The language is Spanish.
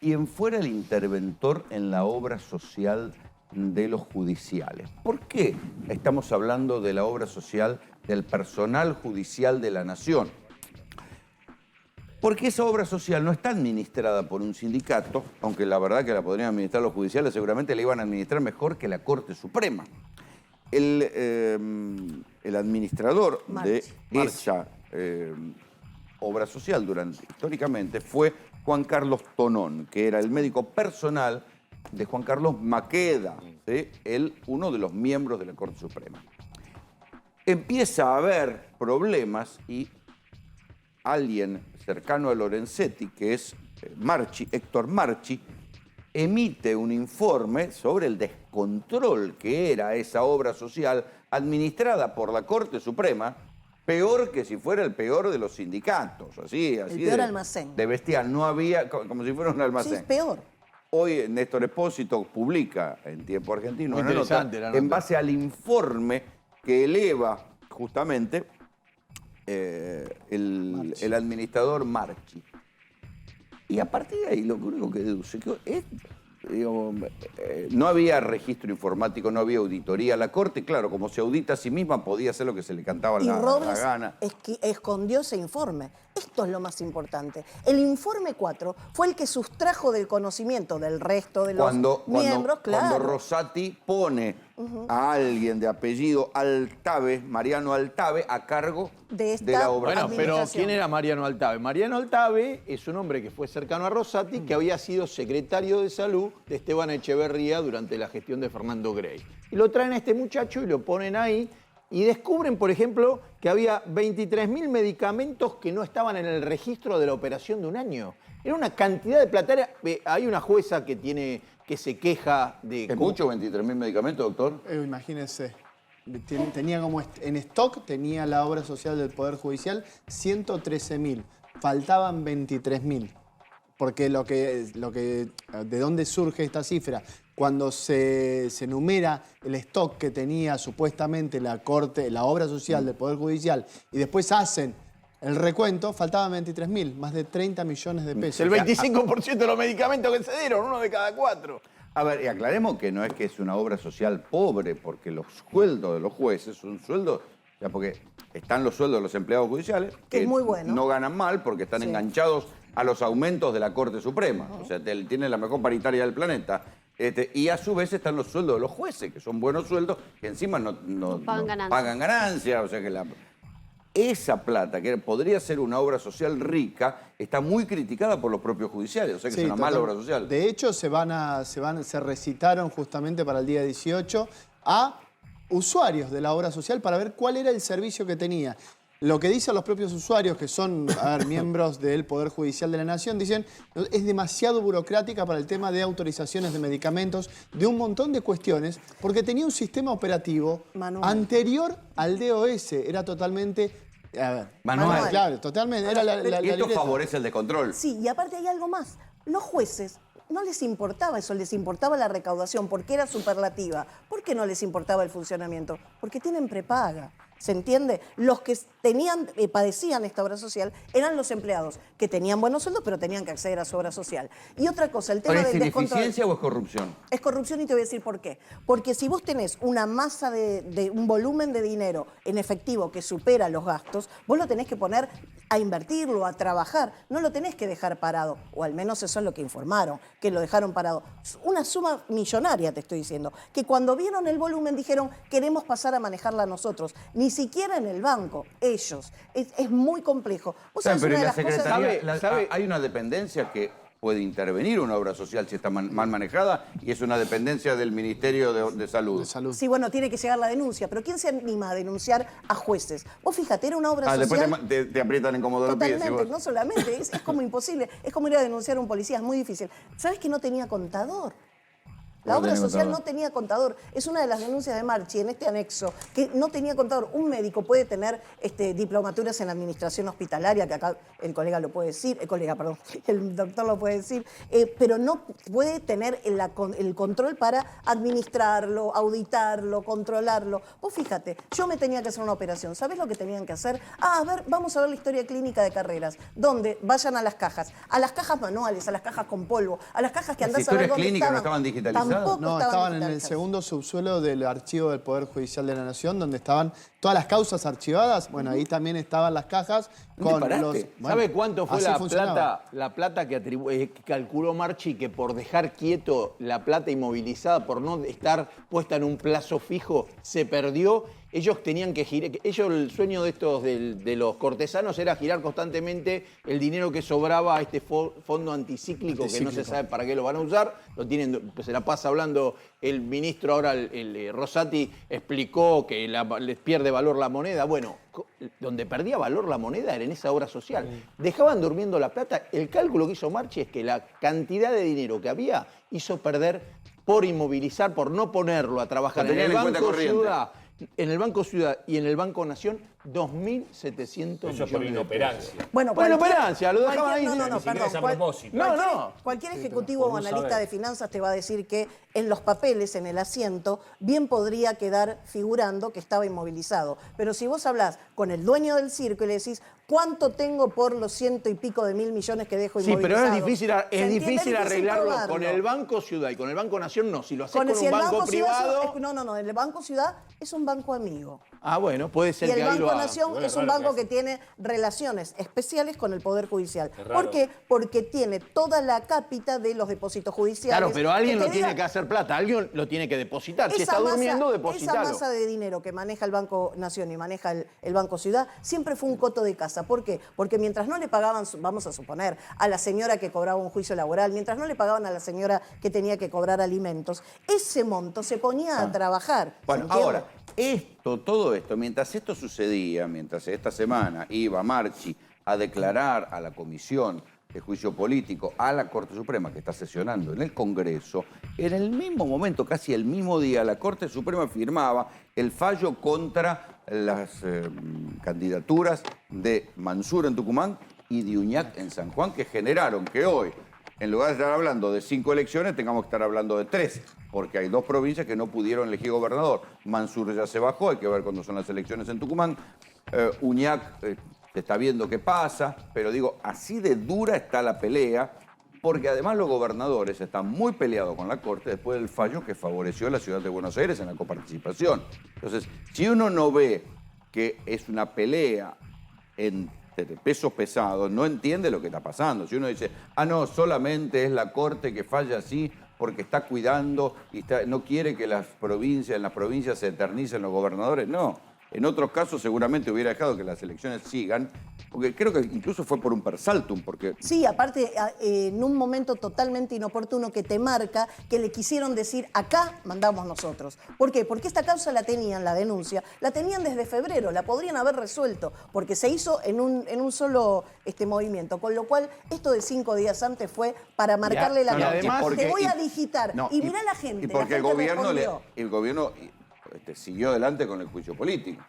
quien fuera el interventor en la obra social de los judiciales. ¿Por qué estamos hablando de la obra social del personal judicial de la Nación? Porque esa obra social no está administrada por un sindicato, aunque la verdad que la podrían administrar los judiciales, seguramente la iban a administrar mejor que la Corte Suprema. El administrador de esa obra social históricamente fue Juan Carlos Tonón, que era el médico personal de Juan Carlos Maqueda, ¿sí? Uno de los miembros de la Corte Suprema. Empieza a haber problemas y alguien cercano a Lorenzetti, que es Héctor Marchi, emite un informe sobre el descontrol que era esa obra social administrada por la Corte Suprema, peor que si fuera el peor de los sindicatos. Así el peor almacén. De bestial, no había, como si fuera un almacén. Sí, es peor. Hoy Néstor Espósito publica en Tiempo Argentino una nota en base al informe que eleva justamente el administrador Marchi. Y a partir de ahí lo único que deduce es, no había registro informático, no había auditoría. La Corte, claro, como se audita a sí misma, podía hacer lo que se le cantaba la gana. Escondió ese informe. Esto es lo más importante. El informe 4 fue el que sustrajo del conocimiento del resto de los miembros. Cuando Rosati pone a alguien de apellido Altave, Mariano Altave, a cargo de la obra. Bueno, pero ¿quién era Mariano Altave? Mariano Altave es un hombre que fue cercano a Rosati, que había sido secretario de salud de Esteban Echeverría durante la gestión de Fernando Grey. Y lo traen a este muchacho y lo ponen ahí y descubren, por ejemplo, que había 23.000 medicamentos que no estaban en el registro de la operación de un año. Era una cantidad de plata. Hay una jueza que se queja de... ¿Es mucho 23.000 medicamentos, doctor? Imagínense. Tenía como en stock, tenía la obra social del Poder Judicial 113.000. Faltaban 23.000. Porque ¿de dónde surge esta cifra? Cuando se enumera el stock que tenía supuestamente la Corte, la obra social del Poder Judicial, y después hacen el recuento, faltaban 23.000, más de 30 millones de pesos. El 25% de los medicamentos que se dieron, uno de cada 4. A ver, y aclaremos que no es que es una obra social pobre, porque los sueldos de los jueces son sueldos, porque están los sueldos de los empleados judiciales, que es muy bueno. No ganan mal porque están enganchados a los aumentos de la Corte Suprema. O sea, tienen la mejor paritaria del planeta. Y a su vez están los sueldos de los jueces, que son buenos sueldos, que encima no pagan ganancias. O sea que esa plata, que podría ser una obra social rica, está muy criticada por los propios judiciales. O sea que es una mala obra social. De hecho, se recitaron justamente para el día 18 a usuarios de la obra social para ver cuál era el servicio que tenía. Lo que dicen los propios usuarios, que son miembros del Poder Judicial de la Nación, dicen es demasiado burocrática para el tema de autorizaciones de medicamentos, de un montón de cuestiones, porque tenía un sistema operativo anterior al DOS. Era totalmente... Manual. Claro, totalmente. Y esto favorece el descontrol. Sí, y aparte hay algo más. Los jueces no les importaba eso, les importaba la recaudación porque era superlativa. ¿Por qué no les importaba el funcionamiento? Porque tienen prepaga. ¿Se entiende? Los que padecían esta obra social eran los empleados, que tenían buenos sueldos, pero tenían que acceder a su obra social. Y otra cosa, el tema del descontrol... ¿Es ineficiencia o es corrupción? Es corrupción y te voy a decir por qué. Porque si vos tenés una masa un volumen de dinero en efectivo que supera los gastos, vos lo tenés que poner a invertirlo, a trabajar. No lo tenés que dejar parado. O al menos eso es lo que informaron, que lo dejaron parado. Una suma millonaria, te estoy diciendo. Que cuando vieron el volumen dijeron, queremos pasar a manejarla nosotros. Ni siquiera en el banco, ellos. Es muy complejo. Pero en la Secretaría hay una dependencia que puede intervenir una obra social si está mal manejada y es una dependencia del Ministerio de Salud. Sí, bueno, tiene que llegar la denuncia, pero ¿quién se anima a denunciar a jueces? Vos fíjate, era una obra social... Después te aprietan en cómodo los pies. Totalmente, no solamente, es como imposible, es como ir a denunciar a un policía, es muy difícil. ¿Sabés que no tenía contador? La No obra tenía social contador. no tenía contador. Es una de las denuncias de Marchi en este anexo, que no tenía contador. Un médico puede tener diplomaturas en administración hospitalaria, que acá el colega lo puede decir, el doctor lo puede decir, pero no puede tener el control para administrarlo, auditarlo, controlarlo. Vos fíjate, yo me tenía que hacer una operación. ¿Sabés lo que tenían que hacer? A ver, vamos a ver la historia clínica de Carreras, donde vayan a las cajas manuales, a las cajas con polvo, a las cajas que ¿Las andás a ver historias dónde clínicas no estaban. estaban digitalizadas? Tampoco No, estaban estaban en el digitalizadas. segundo subsuelo del archivo del Poder Judicial de la Nación, donde estaban todas las causas archivadas. Bueno, ahí también estaban las cajas ¿No te con paraste? los... ¿Sabe cuánto fue así funcionaba. la plata que calculó Marchi que por dejar quieto la plata inmovilizada, por no estar puesta en un plazo fijo, se perdió? Ellos tenían que girar, el sueño de estos de los cortesanos era girar constantemente el dinero que sobraba a este fondo anticíclico, que no se sabe para qué lo van a usar. Lo tienen, pues se la pasa hablando el ministro ahora, el Rosati explicó que les pierde valor la moneda. Bueno, donde perdía valor la moneda era en esa obra social. Dejaban durmiendo la plata. El cálculo que hizo Marchi es que la cantidad de dinero que había hizo perder por inmovilizar, por no ponerlo a trabajar Lo en el tenían en cuenta Banco corriente. Ciudad. En el Banco Ciudad y en el Banco Nación, 2.700 Eso por millones de pesos. inoperancia. Bueno, Bueno, cualquier- operancia, lo dejaban ahí. No, Ni siquiera perdón. es a propósito. Cualquier ejecutivo o por no analista saber. de finanzas te va a decir que en los papeles, en el asiento, bien podría quedar figurando que estaba inmovilizado. Pero si vos hablás con el dueño del circo y le decís, ¿cuánto tengo por los 100 y pico de mil millones que dejo Sí, inmovilizados? pero es difícil, ¿Se entiende? arreglarlo probarlo. con el Banco Ciudad y con el Banco Nación, no. Si lo haces con, Si un el banco Ciudad privado... no, el Banco Ciudad es un banco amigo. Ah, bueno, puede ser Y el que ahí lo Banco haga. Nación Igual es es un raro banco que que tiene relaciones especiales con el Poder Judicial. Es raro. ¿Por qué? Porque tiene toda la cápita de los depósitos judiciales. Claro, pero alguien te lo tiene diga, que hacer plata, alguien lo tiene que depositar. Si esa está masa- durmiendo, Esa depositalo. masa de dinero que maneja el Banco Nación y maneja el Banco Ciudad siempre fue un coto de casa. ¿Por qué? Porque mientras no le pagaban, vamos a suponer, a la señora que cobraba un juicio laboral, mientras no le pagaban a la señora que tenía que cobrar alimentos, ese monto se ponía a trabajar. ¿se Bueno, entiende? ahora, todo esto, mientras esto sucedía, mientras esta semana iba Marchi a declarar a la Comisión de Juicio Político, a la Corte Suprema, que está sesionando en el Congreso, en el mismo momento, casi el mismo día, la Corte Suprema firmaba el fallo contra las candidaturas de Mansur en Tucumán y de Uñac en San Juan, que generaron que hoy, en lugar de estar hablando de 5 elecciones, tengamos que estar hablando de 3, porque hay 2 provincias que no pudieron elegir gobernador. Mansur ya se bajó, hay que ver cuándo son las elecciones en Tucumán. Uñac se está viendo qué pasa, pero digo, así de dura está la pelea, porque además los gobernadores están muy peleados con la Corte después del fallo que favoreció a la ciudad de Buenos Aires en la coparticipación. Entonces, si uno no ve que es una pelea entre pesos pesados, no entiende lo que está pasando. Si uno dice, no, solamente es la Corte que falla así porque está cuidando y no quiere que en las provincias se eternicen los gobernadores, no. En otros casos seguramente hubiera dejado que las elecciones sigan, porque creo que incluso fue por un persaltum, porque Sí, aparte, en un momento totalmente inoportuno que te marca que le quisieron decir, acá mandamos nosotros. ¿Por qué? Porque esta causa la tenían, la denuncia, la tenían desde febrero, la podrían haber resuelto, porque se hizo en un solo movimiento, con lo cual esto de 5 días antes fue para marcarle la y cancha. además- Te voy a digitar. No, y mirá la gente. Y porque la gente el gobierno respondió. siguió adelante con el juicio político.